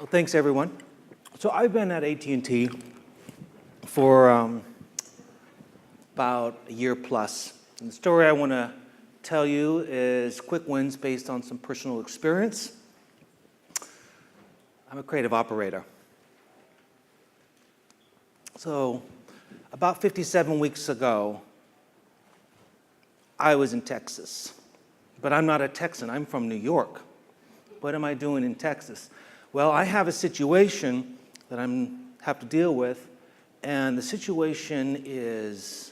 Well, thanks, everyone. So I've been at AT&T for about a year plus. And the story I want to tell you is quick wins based on some personal experience. I'm a creative operator. So about 57 weeks ago, I was in Texas. But I'm not a Texan, I'm from New York. What am I doing in Texas? Well, I have a situation that I have to deal with, and the situation is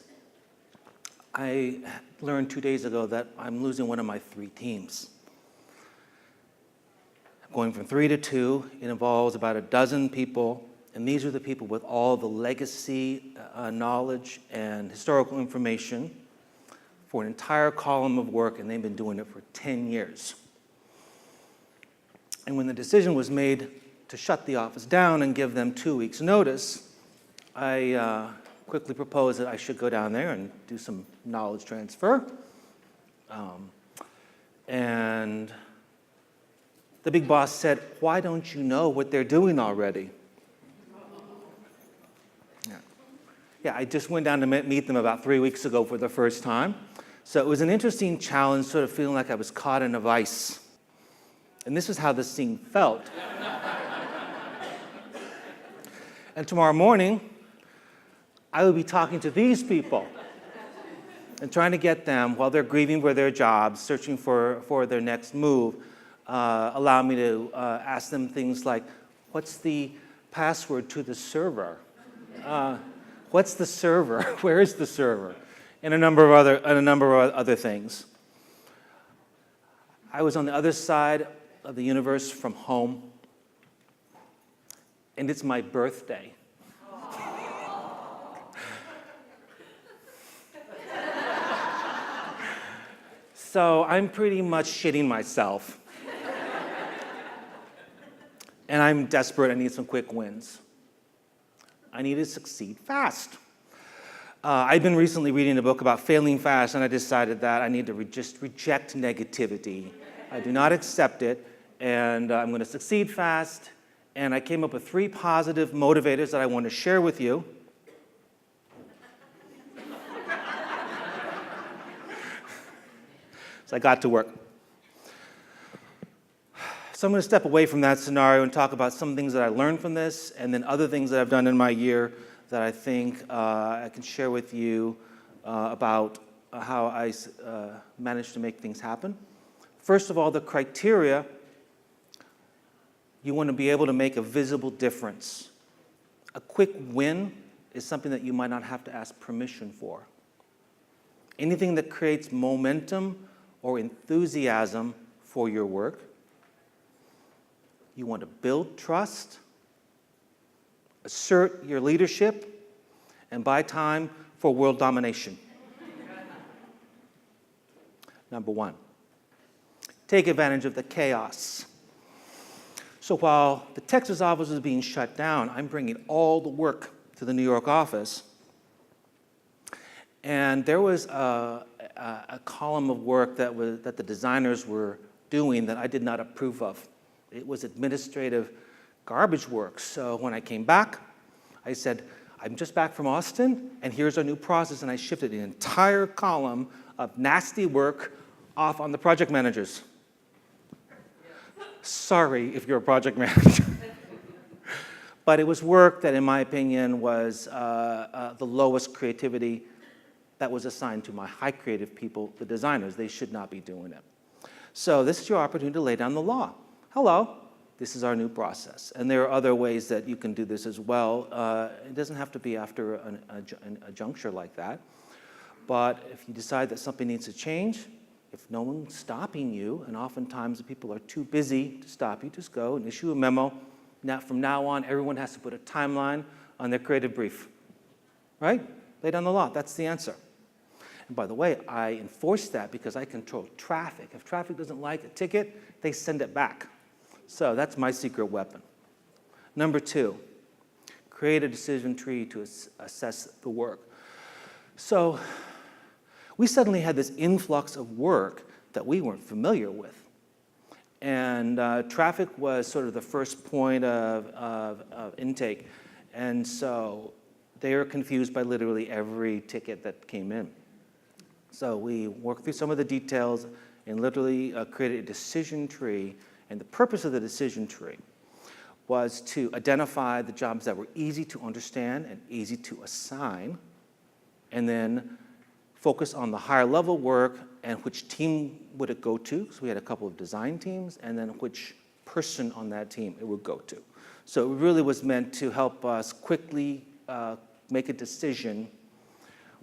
I learned 2 days ago that I'm losing one of my 3 teams. Going from 3 to 2, it involves about a dozen people, and these are the people with all the legacy, knowledge, and historical information for an entire column of work, and they've been doing it for 10 years. And when the decision was made to shut the office down and give them 2 weeks' notice, I quickly proposed that I should go down there and do some knowledge transfer. And the big boss said, "Why don't you know what they're doing already?" Yeah, I just went down to meet them about 3 weeks ago for the first time. So it was an interesting challenge, sort of feeling like I was caught in a vice. And this is how the scene felt. And tomorrow morning, I will be talking to these people and trying to get them, while they're grieving for their jobs, searching for their next move, allow me to ask them things like, what's the password to the server? What's the server? Where is the server? And a number of other things. I was on the other side of the universe from home, and it's my birthday. So I'm pretty much shitting myself. And I'm desperate. I need some quick wins. I need to succeed fast. I've been recently reading a book about failing fast, and I decided that I need to just reject negativity. I do not accept it, and I'm going to succeed fast. And I came up with 3 positive motivators that I want to share with you. So I got to work. So I'm going to step away from that scenario and talk about some things that I learned from this, and then other things that I've done in my year that I think I can share with you about how I managed to make things happen. First of all, the criteria: you want to be able to make a visible difference. A quick win is something that you might not have to ask permission for. Anything that creates momentum or enthusiasm for your work. You want to build trust, assert your leadership, and buy time for world domination. Number 1, take advantage of the chaos. So while the Texas office is being shut down, I'm bringing all the work to the New York office. And there was a column of work that the designers were doing that I did not approve of. It was administrative garbage work. So when I came back, I said, I'm just back from Austin, and here's our new process. And I shifted the entire column of nasty work off on the project managers. Sorry if you're a project manager. But it was work that, in my opinion, was the lowest creativity that was assigned to my high creative people, the designers. They should not be doing it. So this is your opportunity to lay down the law. Hello, this is our new process. And there are other ways that you can do this as well. It doesn't have to be after a juncture like that. But if you decide that something needs to change, if no one's stopping you, and oftentimes the people are too busy to stop you, just go and issue a memo. Now, from now on, everyone has to put a timeline on their creative brief. Right? Lay down the law. That's the answer. And by the way, I enforce that because I control traffic. If traffic doesn't like a ticket, they send it back. So that's my secret weapon. Number 2, create a decision tree to assess the work. So we suddenly had this influx of work that we weren't familiar with. And traffic was sort of the first point of intake. And so they were confused by literally every ticket that came in. So we worked through some of the details and literally created a decision tree. And the purpose of the decision tree was to identify the jobs that were easy to understand and easy to assign, and then focus on the higher level work and which team would it go to. So we had a couple of design teams, and then which person on that team it would go to. So it really was meant to help us quickly make a decision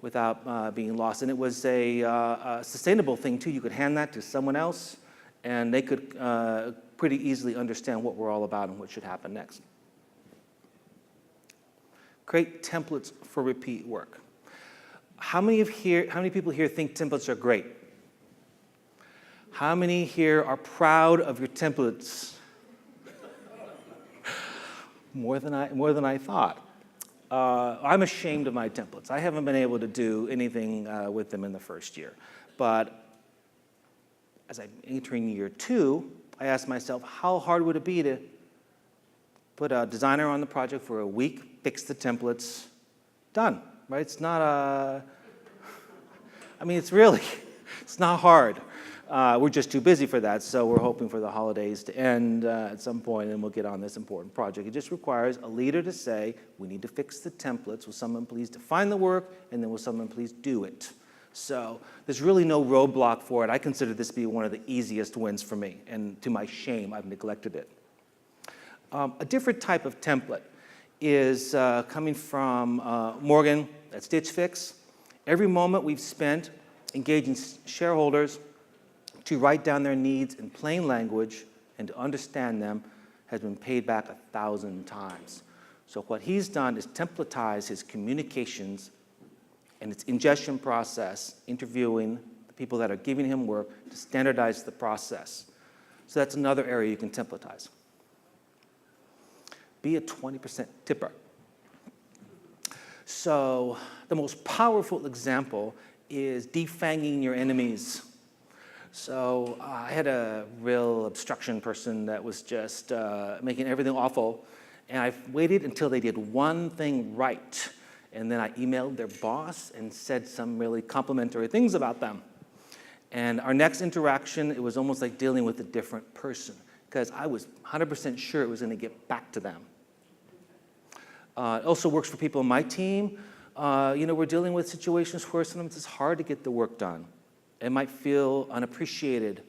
without being lost. And it was a sustainable thing too. You could hand that to someone else, and they could pretty easily understand what we're all about and what should happen next. Create templates for repeat work. How many people here think templates are great? How many here are proud of your templates? More than I thought. I'm ashamed of my templates. I haven't been able to do anything with them in the first year. But as I'm entering year 2, I asked myself, how hard would it be to put a designer on the project for a week, fix the templates, done, right? It's not it's not hard. We're just too busy for that, so we're hoping for the holidays to end at some point, and we'll get on this important project. It just requires a leader to say, we need to fix the templates. Will someone please define the work, and then will someone please do it? So there's really no roadblock for it. I consider this to be one of the easiest wins for me, and to my shame, I've neglected it. A different type of template is coming from Morgan at Stitch Fix. Every moment we've spent engaging shareholders to write down their needs in plain language and to understand them has been paid back 1,000 times. So what he's done is templatize his communications and its ingestion process, interviewing the people that are giving him work to standardize the process. So that's another area you can templatize. Be a 20% tipper. So the most powerful example is defanging your enemies. So I had a real obstruction person that was just making everything awful, and I waited until they did one thing right, and then I emailed their boss and said some really complimentary things about them. And our next interaction, it was almost like dealing with a different person, because I was 100% sure it was going to get back to them. It also works for people on my team. We're dealing with situations where sometimes it's hard to get the work done. It might feel unappreciated.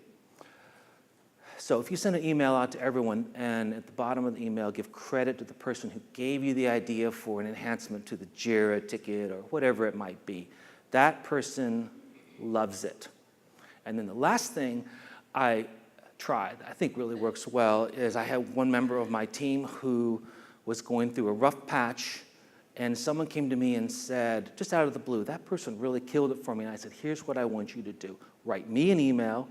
So if you send an email out to everyone, and at the bottom of the email, give credit to the person who gave you the idea for an enhancement to the JIRA ticket or whatever it might be, that person loves it. And then the last thing I tried, I think really works well, is I had one member of my team who was going through a rough patch, and someone came to me and said, just out of the blue, that person really killed it for me. And I said, here's what I want you to do. Write me an email,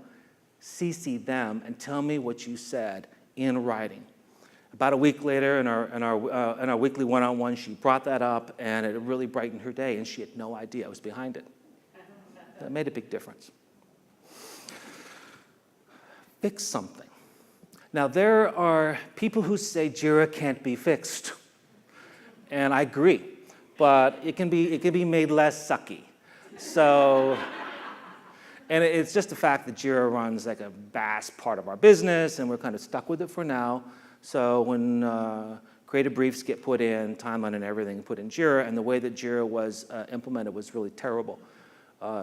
CC them, and tell me what you said in writing. About a week later, in our weekly one-on-one, she brought that up, and it really brightened her day, and she had no idea I was behind it. That made a big difference. Fix something. Now, there are people who say JIRA can't be fixed. And I agree, but it can be made less sucky. So, and it's just the fact that JIRA runs like a vast part of our business, and we're kind of stuck with it for now. So when creative briefs get put in, timeline and everything put in JIRA, and the way that JIRA was implemented was really terrible.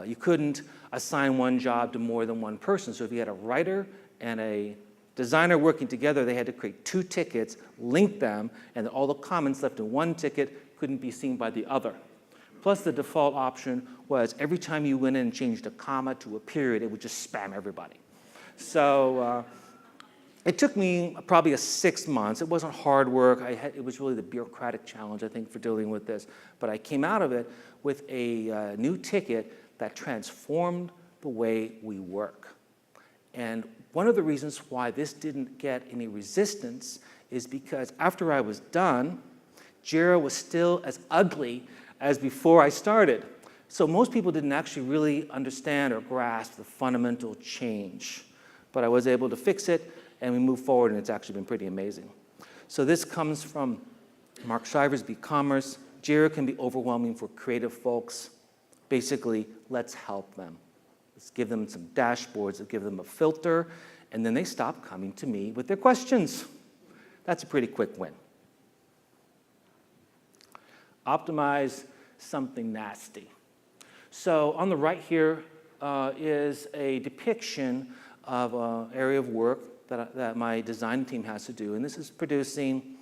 You couldn't assign one job to more than one person. So if you had a writer and a designer working together, they had to create 2 tickets, link them, and all the comments left in one ticket couldn't be seen by the other. Plus, the default option was every time you went in and changed a comma to a period, it would just spam everybody. So it took me probably 6 months. It wasn't hard work. It was really the bureaucratic challenge, I think, for dealing with this. But I came out of it with a new ticket that transformed the way we work. And one of the reasons why this didn't get any resistance is because after I was done, JIRA was still as ugly as before I started. So most people didn't actually really understand or grasp the fundamental change. But I was able to fix it, and we move forward, and it's actually been pretty amazing. So this comes from Mark Shriver's BigCommerce. Jira can be overwhelming for creative folks. Basically, let's help them. Let's give them some dashboards, let's give them a filter, and then they stop coming to me with their questions. That's a pretty quick win. Optimize something nasty. So on the right here is a depiction of an area of work that my design team has to do, and this is producing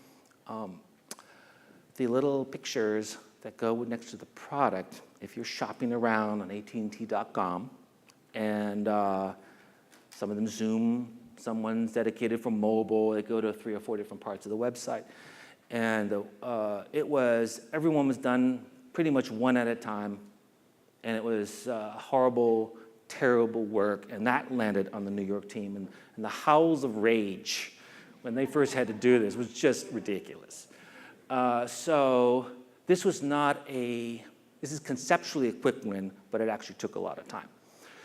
the little pictures that go next to the product if you're shopping around on AT&T.com, and some of them Zoom, someone's dedicated for mobile, they go to 3 or 4 different parts of the website. And everyone was done pretty much one at a time, and it was horrible, terrible work, and that landed on the New York team. And the howls of rage when they first had to do this was just ridiculous. So this is conceptually a quick win, but it actually took a lot of time.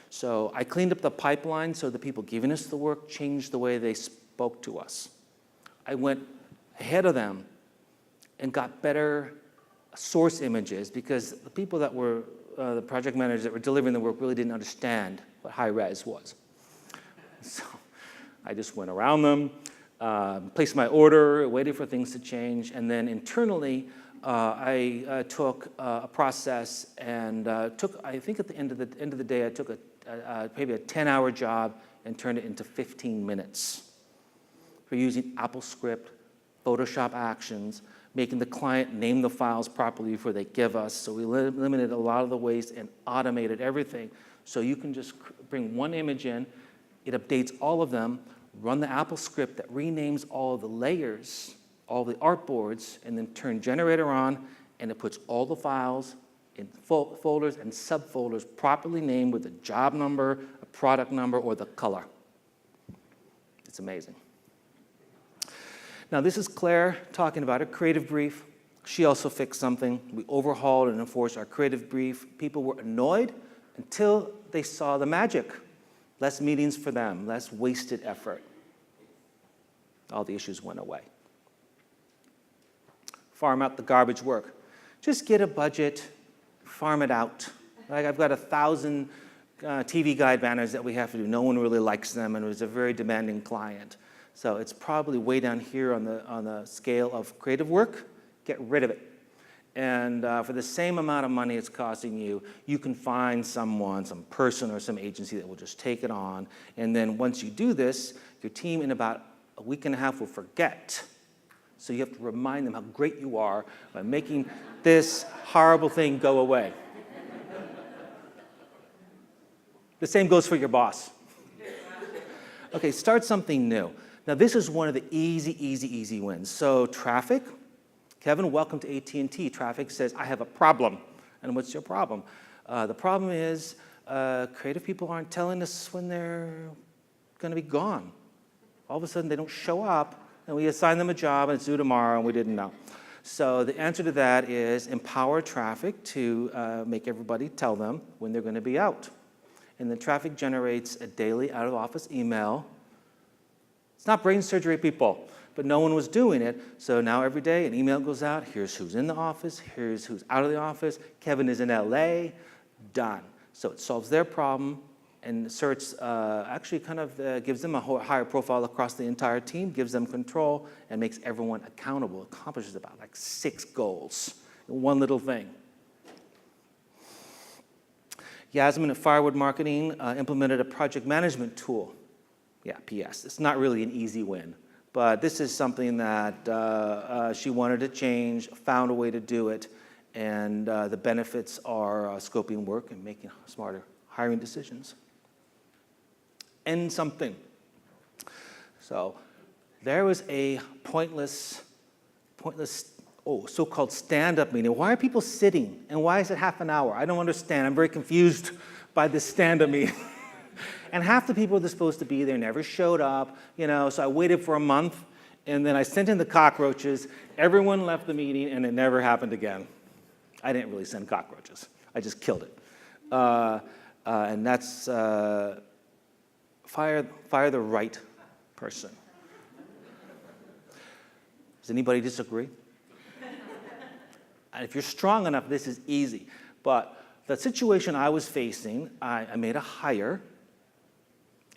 So I cleaned up the pipeline so the people giving us the work changed the way they spoke to us. I went ahead of them and got better source images because the people that were, the project managers that were delivering the work really didn't understand what high res was. So I just went around them, placed my order, waited for things to change, and then internally I took a process and I think at the end of the day, I took maybe a 10-hour job and turned it into 15 minutes. We're using AppleScript, Photoshop actions, making the client name the files properly before they give us. So we eliminated a lot of the waste and automated everything. So you can just bring one image in, it updates all of them, run the AppleScript that renames all of the layers, all the artboards, and then turn generator on, and it puts all the files in folders and subfolders properly named with a job number, a product number, or the color. It's amazing. Now this is Claire talking about a creative brief. She also fixed something. We overhauled and enforced our creative brief. People were annoyed until they saw the magic. Less meetings for them, less wasted effort. All the issues went away. Farm out the garbage work. Just get a budget, farm it out. Like I've got 1,000 TV guide banners that we have to do. No one really likes them, and it was a very demanding client. So it's probably way down here on the scale of creative work. Get rid of it. And for the same amount of money it's costing you, you can find someone, some person or some agency that will just take it on. And then once you do this, your team in about a week and a half will forget. So you have to remind them how great you are by making this horrible thing go away. The same goes for your boss. Okay, start something new. Now this is one of the easy wins. So traffic. Kevin, welcome to AT&T. Traffic says, I have a problem. And what's your problem? The problem is creative people aren't telling us when they're going to be gone. All of a sudden, they don't show up, and we assign them a job, and it's due tomorrow, and we didn't know. So the answer to that is empower traffic to make everybody tell them when they're going to be out. And then traffic generates a daily out-of-office email. It's not brain surgery, people. But no one was doing it, so now every day an email goes out, here's who's in the office, here's who's out of the office, Kevin is in LA, done. So it solves their problem and actually kind of gives them a higher profile across the entire team, gives them control, and makes everyone accountable. It accomplishes about like 6 goals in one little thing. Yasmin at Firewood Marketing implemented a project management tool. Yeah, PS, it's not really an easy win. But this is something that she wanted to change, found a way to do it, and the benefits are scoping work and making smarter hiring decisions. End something. So there was a pointless so-called stand-up meeting. Why are people sitting, and why is it half an hour? I don't understand. I'm very confused by this stand-up meeting. And half the people that are supposed to be there never showed up, so I waited for a month, and then I sent in the cockroaches. Everyone left the meeting, and it never happened again. I didn't really send cockroaches. I just killed it. And that's fire the right person. Does anybody disagree? And if you're strong enough, this is easy. But the situation I was facing, I made a hire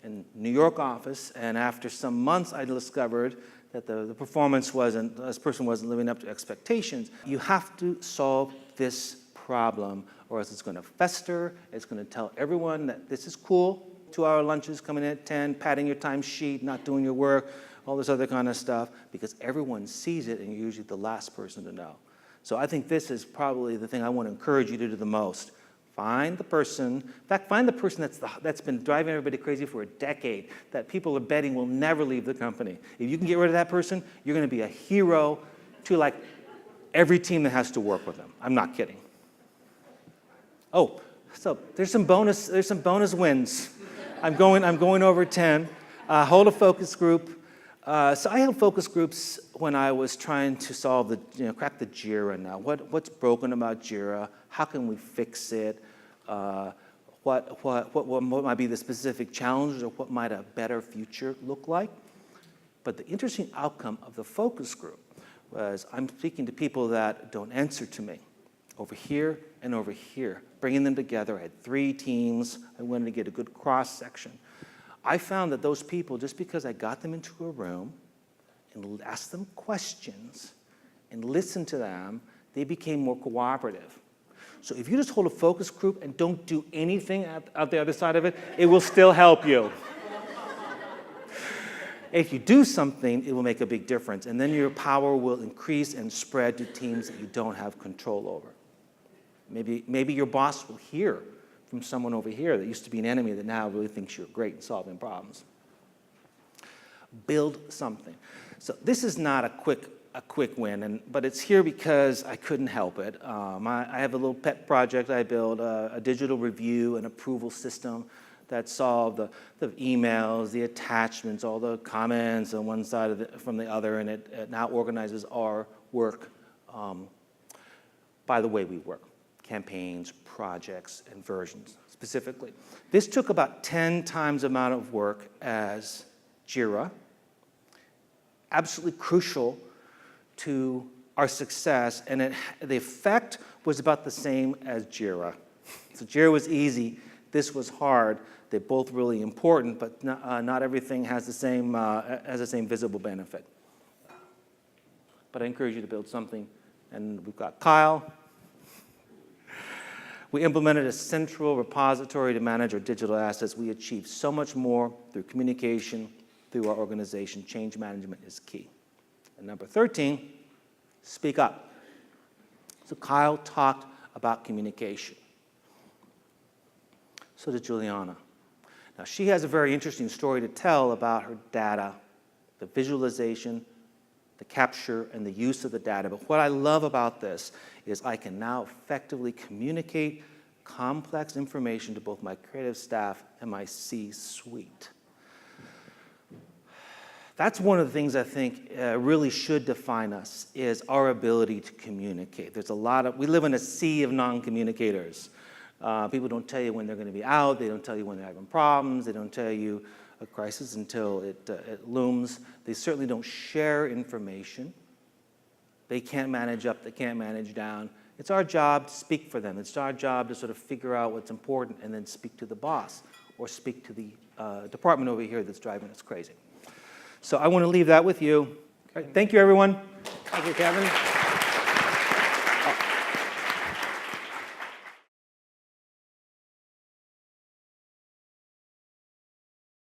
in New York office, and after some months, I discovered that the performance wasn't, this person wasn't living up to expectations. You have to solve this problem, or else it's going to fester. It's going to tell everyone that this is cool. 2-hour lunches coming in at 10, padding your time sheet, not doing your work, all this other kind of stuff, because everyone sees it, and you're usually the last person to know. So I think this is probably the thing I want to encourage you to do the most. Find the person, in fact, find the person that's been driving everybody crazy for a decade, that people are betting will never leave the company. If you can get rid of that person, you're going to be a hero to like every team that has to work with them. I'm not kidding. Oh, so there's some bonus wins. I'm going over 10. Hold a focus group. So I held focus groups when I was trying to solve crack the JIRA now. What's broken about JIRA? How can we fix it? What might be the specific challenges, or what might a better future look like? But the interesting outcome of the focus group was I'm speaking to people that don't answer to me, over here and over here, bringing them together. I had 3 teams. I wanted to get a good cross-section. I found that those people, just because I got them into a room and asked them questions and listened to them, they became more cooperative. So if you just hold a focus group and don't do anything at the other side of it, it will still help you. If you do something, it will make a big difference, and then your power will increase and spread to teams that you don't have control over. Maybe your boss will hear from someone over here that used to be an enemy that now really thinks you're great at solving problems. Build something. So this is not a quick win, but it's here because I couldn't help it. I have a little pet project. I built a digital review and approval system that solved the emails, the attachments, all the comments on one side from the other, and it now organizes our work by the way we work. Campaigns, projects, and versions specifically. This took about 10 times the amount of work as JIRA. Absolutely crucial to our success, and the effect was about the same as JIRA. So JIRA was easy, this was hard. They're both really important, but not everything has the same visible benefit. But I encourage you to build something, and we've got Kyle. We implemented a central repository to manage our digital assets. We achieved so much more through communication, through our organization. Change management is key. And number 13, speak up. So Kyle talked about communication. So did Juliana. Now, she has a very interesting story to tell about her data, the visualization, the capture, and the use of the data. But what I love about this is I can now effectively communicate complex information to both my creative staff and my C-suite. That's one of the things I think really should define us, is our ability to communicate. We live in a sea of non-communicators. People don't tell you when they're going to be out. They don't tell you when they're having problems. They don't tell you a crisis until it looms. They certainly don't share information. They can't manage up. They can't manage down. It's our job to speak for them. It's our job to sort of figure out what's important and then speak to the boss or speak to the department over here that's driving us crazy. So I want to leave that with you. All right, thank you, everyone. Thank you, Kevin.